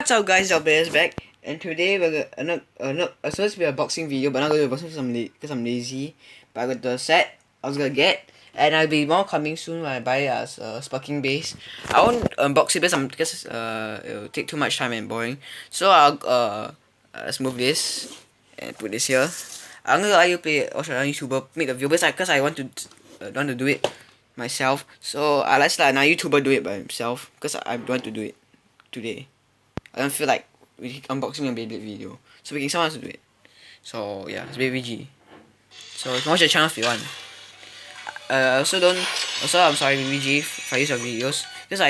What's up guys, Delbert is back, and today we're supposed to be a boxing video, but I'm not gonna do a boxing because I'm lazy. But I got the set I was gonna get, and I'll be more coming soon when I buy it as a sparking base. I won't unbox it because it'll take too much time and boring. So let's move this and put this here. I'm gonna let you play also on YouTuber make the video because I want to do it myself. So I let's let another YouTuber do it by himself because I don't want to do it today. I don't feel like unboxing a Beyblade video. So we can someone else to do it. So yeah, it's Baby G. So you can watch the channel if you want. Also don't also I'm sorry Baby G if I use your videos. Because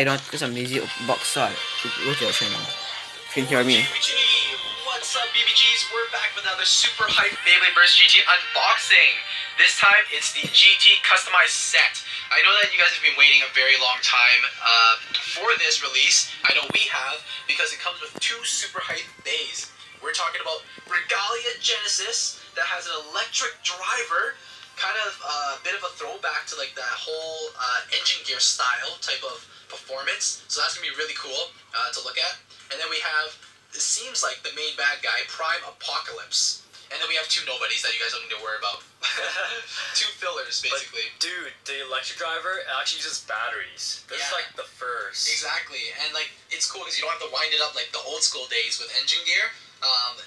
I'm lazy box so I go to your channel. You can hear me. BBG, what's up BBGs? We're back with another super hype Beyblade Burst GT unboxing. This time it's the GT customized set. I know that you guys have been waiting a very long time for this release. I know we have, because it comes with two super hype bays. We're talking about Regalia Genesis that has an electric driver, kind of a bit of a throwback to like that whole engine gear style type of performance. So that's gonna be really cool to look at. And then we have, it seems like the main bad guy, Prime Apocalypse. And then we have two nobodies that you guys don't need to worry about. Two fillers, basically. But, dude, the electric driver actually uses batteries. This is like the first. Exactly. And like, it's cool because you don't have to wind it up like the old school days with engine gear.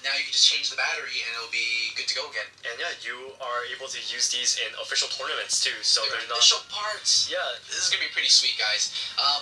Now you can just change the battery and it'll be good to go again. And yeah, you are able to use these in official tournaments too, so They're they're not... official parts. Yeah. This is going to be pretty sweet, guys.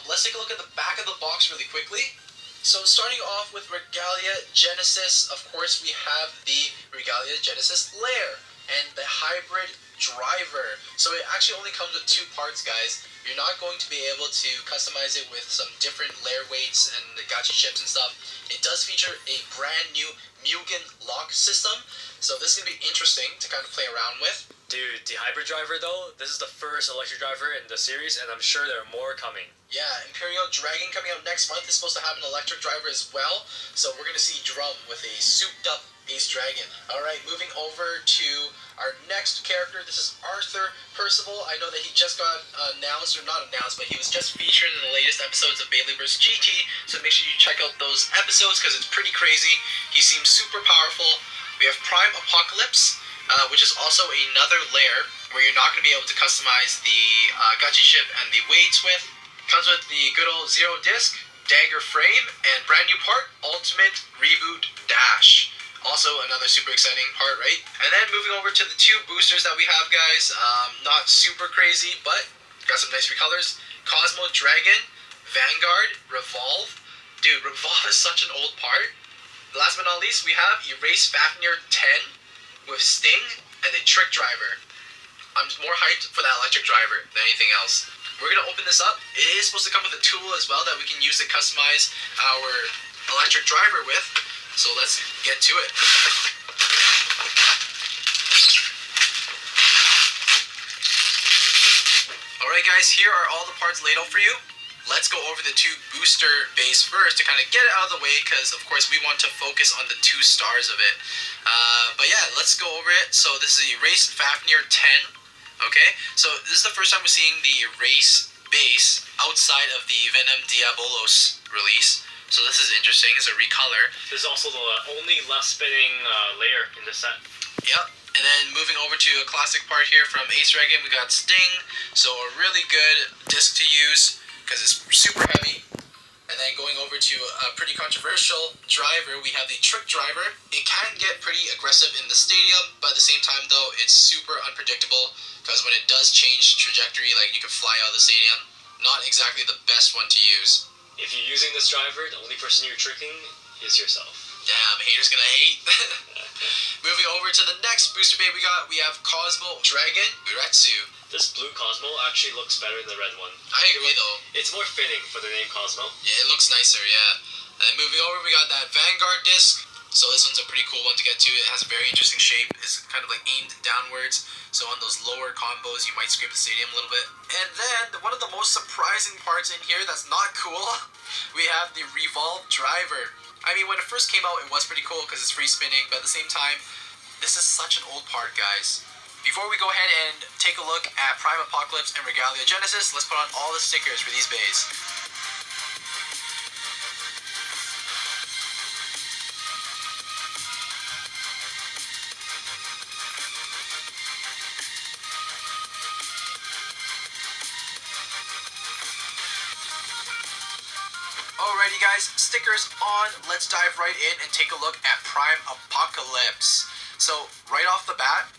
Let's take a look at the back of the box really quickly. So starting off with Regalia Genesis, of course we have the Regalia Genesis Lair and the hybrid driver. So it actually only comes with two parts, guys. You're not going to be able to customize it with some different lair weights and the gacha chips and stuff. It does feature a brand new Mugen lock system, so this is going to be interesting to kind of play around with. Dude, the hybrid driver though, this is the first electric driver in the series, and I'm sure there are more coming. Yeah, Imperial Dragon coming out next month is supposed to have an electric driver as well, so we're going to see Drum with a souped up Ace Dragon. Alright, moving over to our next character. This is Arthur Percival. I know that he just got announced, or not announced, but he was just featured in the latest episodes of Beyblade Burst GT, so make sure you check out those episodes because it's pretty crazy. He seems super powerful. We have Prime Apocalypse, which is also another lair where you're not going to be able to customize the gacha chip and the weights with. Comes with the good old Zero Disc, Dagger Frame, and brand new part, Ultimate Reboot Dash. Also another super exciting part, right? And then moving over to the two boosters that we have, guys. Not super crazy, but got some nice recolors. Cosmo Dragon, Vanguard, Revolve. Dude, Revolve is such an old part. Last but not least, we have Erase Fafnir 10 with Sting and the Trick Driver. I'm more hyped for that electric driver than anything else. We're going to open this up. It is supposed to come with a tool as well that we can use to customize our electric driver with. So let's get to it. Alright guys, here are all the parts laid out for you. Let's go over the two booster bays first to kind of get it out of the way because of course we want to focus on the 2 stars of it. But yeah, let's go over it. So this is the Erase Fafnir 10. Okay, so this is the first time we're seeing the Erase base outside of the Venom Diabolos release. So this is interesting. It's a recolor. This is also the only left spinning layer in the set. Yep. And then moving over to a classic part here from Ace Dragon, we got Sting. So a really good disc to use because it's super heavy. And then going over to a pretty controversial driver, we have the Trick Driver. It can get pretty aggressive in the stadium, but at the same time though, it's super unpredictable because when it does change trajectory, like you can fly out of the stadium, not exactly the best one to use. If you're using this driver, the only person you're tricking is yourself. Damn, haters gonna hate. Moving over to the next booster bay we have Cosmo Dragon Uretsu. This blue Cosmo actually looks better than the red one. I agree though. It's more fitting for the name Cosmo. Yeah, it looks nicer, yeah. And then moving over, we got that Vanguard disc. So this one's a pretty cool one to get to. It has a very interesting shape. It's kind of like aimed downwards. So on those lower combos, you might scrape the stadium a little bit. And then one of the most surprising parts in here that's not cool, we have the Revolve driver. I mean, when it first came out, it was pretty cool because it's free spinning. But at the same time, this is such an old part, guys. Before we go ahead and take a look at Prime Apocalypse and Regalia Genesis, let's put on all the stickers for these bays. guys, stickers on. Let's dive right in and take a look at Prime Apocalypse. So, right off the bat,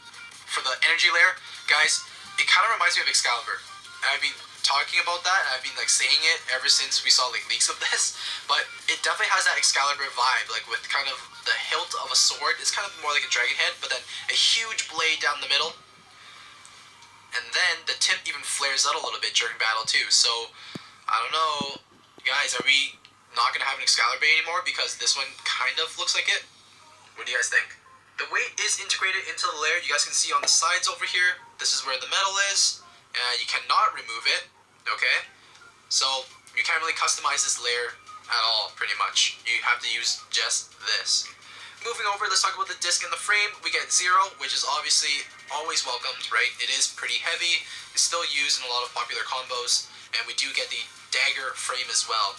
for the energy layer, guys, it kind of reminds me of Excalibur. I've been talking about that, and I've been like saying it ever since we saw like leaks of this, but it definitely has that Excalibur vibe, like with kind of the hilt of a sword. It's kind of more like a dragon head, but then a huge blade down the middle. And then the tip even flares out a little bit during battle too. So, I don't know, guys, are we not going to have an Excalibur anymore because this one kind of looks like it? What do you guys think? The weight is integrated into the layer. You guys can see on the sides over here, this is where the metal is. You cannot remove it, okay? So, you can't really customize this layer at all, pretty much. You have to use just this. Moving over, let's talk about the disc and the frame. We get 0, which is obviously always welcomed, right? It is pretty heavy. It's still used in a lot of popular combos. And we do get the dagger frame as well.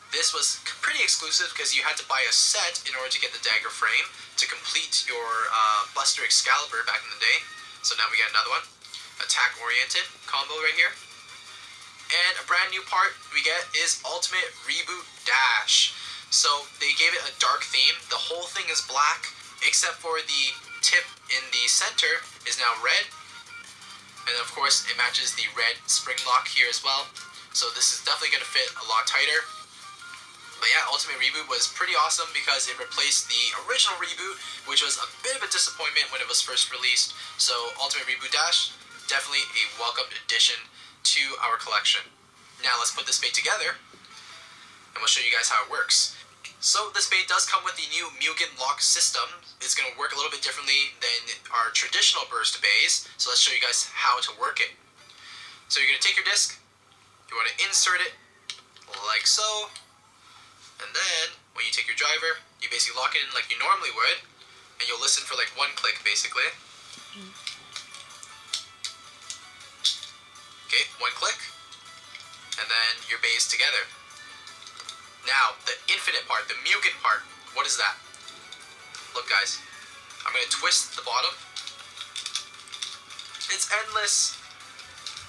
This was pretty exclusive because you had to buy a set in order to get the dagger frame to complete your Buster Excalibur back in the day. So now we get another one. Attack-oriented combo right here. And a brand new part we get is Ultimate Reboot Dash. So they gave it a dark theme. The whole thing is black, except for the tip in the center is now red. And of course, it matches the red spring lock here as well. So this is definitely going to fit a lot tighter. But yeah, Ultimate Reboot was pretty awesome because it replaced the original Reboot, which was a bit of a disappointment when it was first released. So Ultimate Reboot Dash, definitely a welcomed addition to our collection. Now let's put this spade together, and we'll show you guys how it works. So this spade does come with the new Mugen lock system. It's going to work a little bit differently than our traditional burst bays. So let's show you guys how to work it. So you're going to take your disc, you want to insert it like so, and then when you take your driver, you basically lock it in like you normally would, and you'll listen for like one click basically. Okay, one click, and then your bay is together. Now, the infinite part, the Mugen part, what is that? Look guys, I'm going to twist the bottom. It's endless.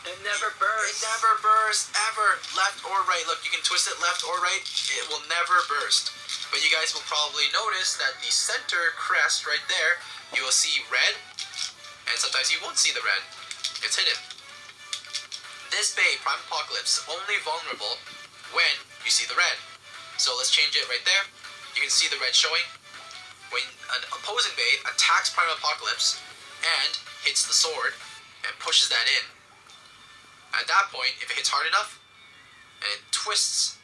It never bursts. It never bursts, ever. Left or right. Look, you can twist it left or right. It will never burst. But you guys will probably notice that the center crest right there, you will see red, and sometimes you won't see the red. It's hidden. This bay, Prime Apocalypse, is only vulnerable when you see the red. So let's change it right there. You can see the red showing. When an opposing bay attacks Prime Apocalypse and hits the sword and pushes that in, at that point, if it hits hard enough and it twists,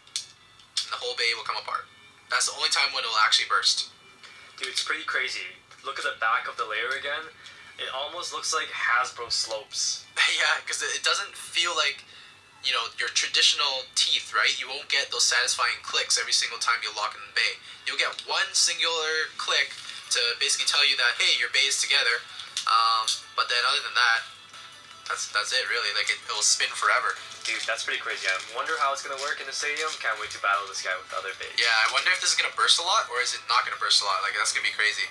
the whole bay will come apart. That's the only time when it will actually burst. Dude, it's pretty crazy. Look at the back of the layer again. It almost looks like Hasbro slopes. Yeah, because it doesn't feel like, you know, your traditional teeth, right? You won't get those satisfying clicks every single time you lock in the bay. You'll get one singular click to basically tell you that, hey, your bay is together. But then other than that, that's it really. Like it will spin forever. Dude, that's pretty crazy. I wonder how it's gonna work in the stadium. Can't wait to battle this guy with other bays. Yeah, I wonder if this is gonna burst a lot or is it not gonna burst a lot. Like that's gonna be crazy.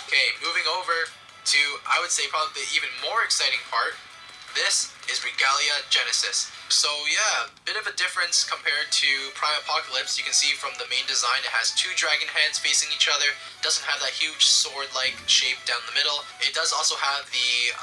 Okay, moving over to, I would say, probably the even more exciting part. This is Regalia Genesis. So yeah, bit of a difference compared to Prime Apocalypse. You can see from the main design it has two dragon heads facing each other. Doesn't have that huge sword-like shape down the middle. It does also have the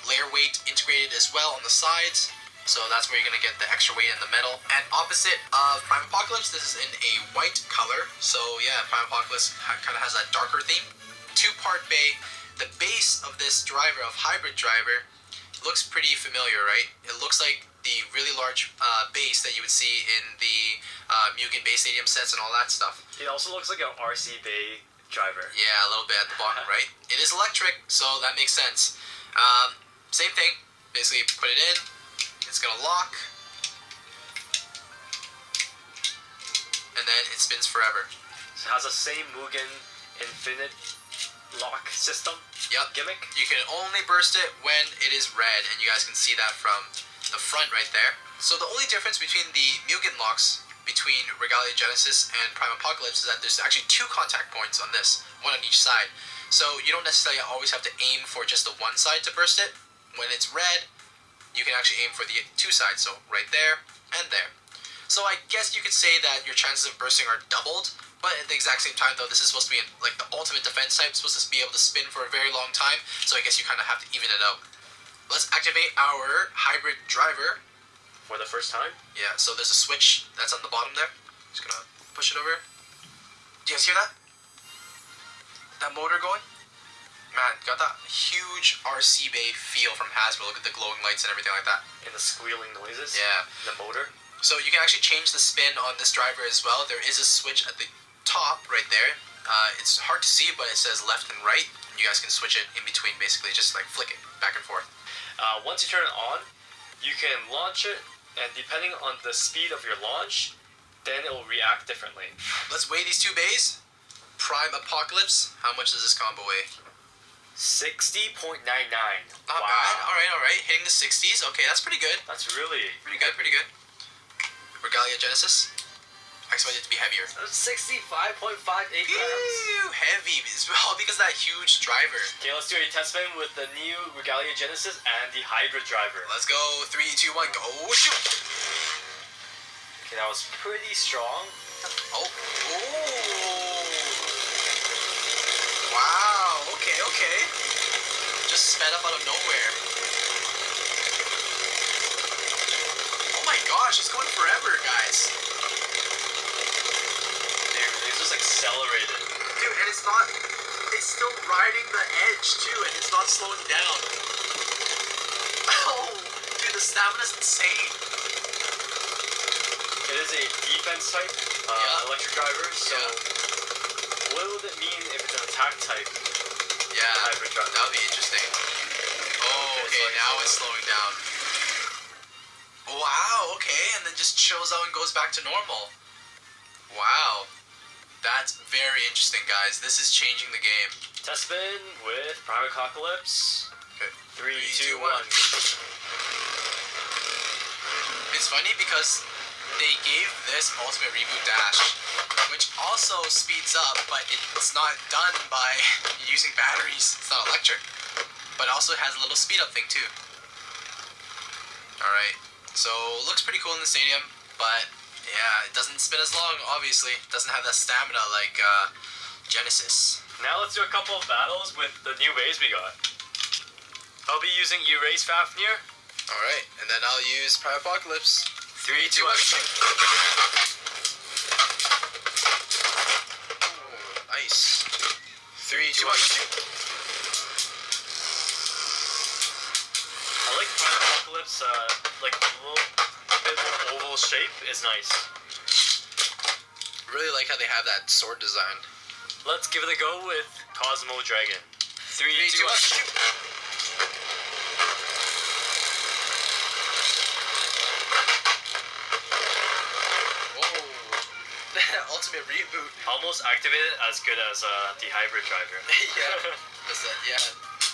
layer weight integrated as well on the sides. So that's where you're going to get the extra weight in the metal. And opposite of Prime Apocalypse, this is in a white color. So yeah, Prime Apocalypse kind of has that darker theme. Two-part bay. The base of this driver, of Hybrid Driver, looks pretty familiar, right? It looks like the really large base that you would see in the Mugen Bay Stadium sets and all that stuff. It also looks like an RC Bay driver. Yeah, a little bit at the bottom, right? It is electric, so that makes sense. Same thing. Basically, put it in. It's gonna lock. And then it spins forever. So it has the same Mugen Infinite lock system. Yep. Gimmick. You can only burst it when it is red, and you guys can see that from the front right there. So the only difference between the Mugen locks between Regalia Genesis and Prime Apocalypse is that there's actually two contact points on this, one on each side. So you don't necessarily always have to aim for just the one side to burst it. When it's red, you can actually aim for the two sides, so right there and there. So I guess you could say that your chances of bursting are doubled, but at the exact same time though, this is supposed to be like the ultimate defense type, supposed to be able to spin for a very long time, so I guess you kind of have to even it out. Let's activate our hybrid driver. For the first time? Yeah, so there's a switch that's on the bottom there. Just gonna push it over. Do you guys hear that? That motor going? Man, got that huge RC Bay feel from Hasbro. Look at the glowing lights and everything like that. And the squealing noises? Yeah. The motor? So you can actually change the spin on this driver as well. There is a switch at the top right there. It's hard to see, but it says left and right. And you guys can switch it in between, basically just like flick it back and forth. Once you turn it on, you can launch it, and depending on the speed of your launch, then it will react differently. Let's weigh these two bays. Prime Apocalypse. How much does this combo weigh? 60.99. Not bad. Alright. Hitting the 60s. Okay, that's pretty good. That's really... Pretty good. Regalia Genesis. I expect it to be heavier. 65.58 grams. Ew, heavy. It's all because of that huge driver. Okay, let's do a test spin with the new Regalia Genesis and the Hybrid driver. Let's go. 3, 2, 1, go. Shoot. Okay, that was pretty strong. Oh. Wow. Okay. Just sped up out of nowhere. Oh my gosh, it's going forever, guys. Dude, it's just accelerated. Dude, and it's still riding the edge too, and it's not slowing down. Oh, dude, the stamina's insane. It is a defense type electric driver, so what would it mean if it's an attack type? Yeah, hybrid driver? that would be interesting. Oh, okay, now it's slowing down. Wow, okay, and then just chills out and goes back to normal. Wow. That's very interesting, guys. This is changing the game. Test spin with Prime Apocalypse. Okay. 3, 2, 1. It's funny because they gave this Ultimate Reboot Dash, which also speeds up, but it's not done by using batteries. It's not electric. But it also has a little speed up thing too. Alright. So, looks pretty cool in the stadium, but yeah, it doesn't spin as long, obviously. It doesn't have that stamina like Genesis. Now let's do a couple of battles with the new bays we got. I'll be using Erase Fafnir. Alright, and then I'll use Prime Apocalypse. 3, 2, 1. Nice. 3, 2, 1. I like Prime Apocalypse, like a little bit more oval shape is nice. Really like how they have that sword design. Let's give it a go with Cosmo Dragon. 3, 2, 1. Ultimate Reboot. Almost activated as good as the Hybrid driver. Yeah.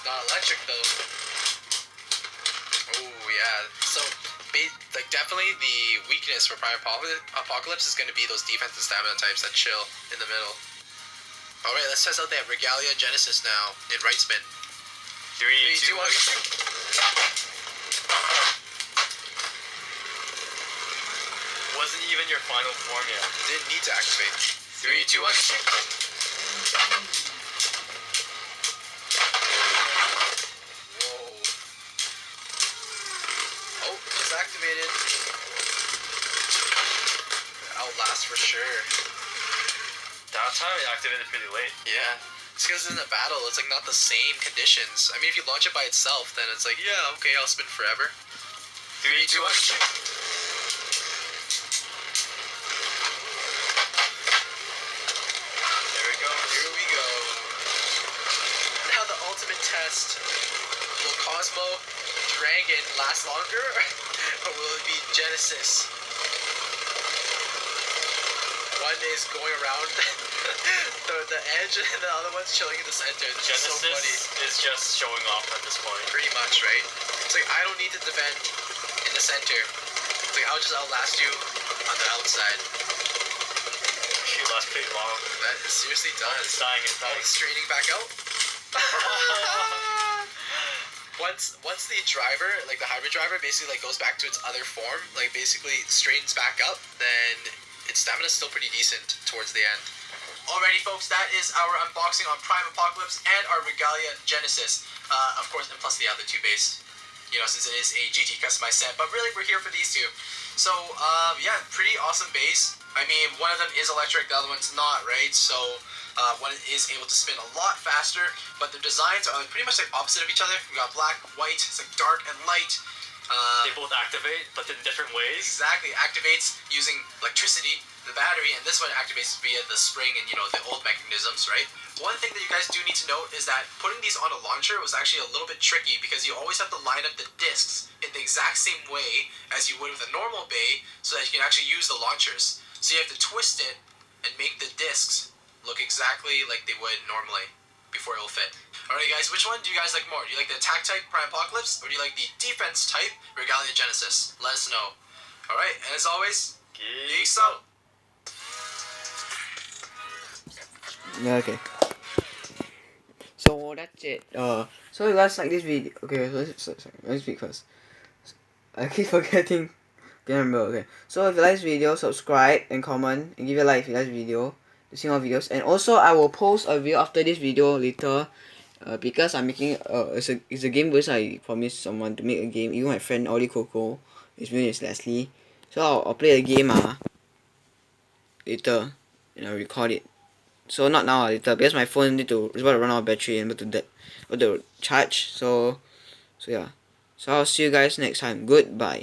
Not electric though. Oh yeah. So, definitely the weakness for Prime Apocalypse is going to be those defense and stamina types that chill in the middle. All right, let's test out that Regalia Genesis now in right spin. 3, 2, 1. Wasn't even your final form yet. Didn't need to activate. 3, 2, 1. Whoa. Oh, it's activated. Outlast for sure. That time it activated pretty late. Yeah. It's because in a battle, it's like not the same conditions. I mean, if you launch it by itself, then it's like, yeah, okay, I'll spin forever. 3, 2, 1. Here we go. Now the ultimate test. Will Cosmo Dragon last longer? Or will it be Genesis? One is going around the edge and the other one's chilling in the center. This is so funny. Genesis is just showing off at this point. Pretty much, right? It's like, I don't need to defend in the center. It's like, I'll just outlast you on the outside. She lasts pretty long. That is seriously done. It's dying. Straining back out. once the driver, like the hybrid driver, basically like goes back to its other form, like basically straightens back up, then its stamina is still pretty decent towards the end. Alrighty, folks, that is our unboxing on Prime Apocalypse and our Regalia Genesis. Of course, and plus the other two base. You know, since it is a GT customized set, but really we're here for these two. So, yeah, pretty awesome base. I mean, one of them is electric, the other one's not, right? So, one is able to spin a lot faster, but their designs are like pretty much like opposite of each other. We got black, white, it's like dark and light. They both activate, but in different ways. Exactly, activates using electricity, the battery, and this one activates via the spring and, you know, the old mechanisms, right? One thing that you guys do need to note is that putting these on a launcher was actually a little bit tricky because you always have to line up the discs in the exact same way as you would with a normal bay so that you can actually use the launchers. So you have to twist it and make the discs look exactly like they would normally before it will fit. Alright guys, which one do you guys like more? Do you like the attack type Prime Apocalypse or do you like the defense type Regalia Genesis? Let us know. Alright, and as always, peace out! Yeah, okay. So that's it. So you guys like this video? Okay, let's speak first. I keep forgetting. Can't remember. Okay. So if you like this video, subscribe and comment and give a like if you like this video to see more videos. And also I will post a video after this video later. Because I'm making it's a game because I promised someone to make a game. Even my friend Oli Coco, his name is Leslie. So I'll play a game later and I'll record it. So not now, later, because my phone is about to run out of battery and about to charge. So yeah. So I'll see you guys next time. Goodbye.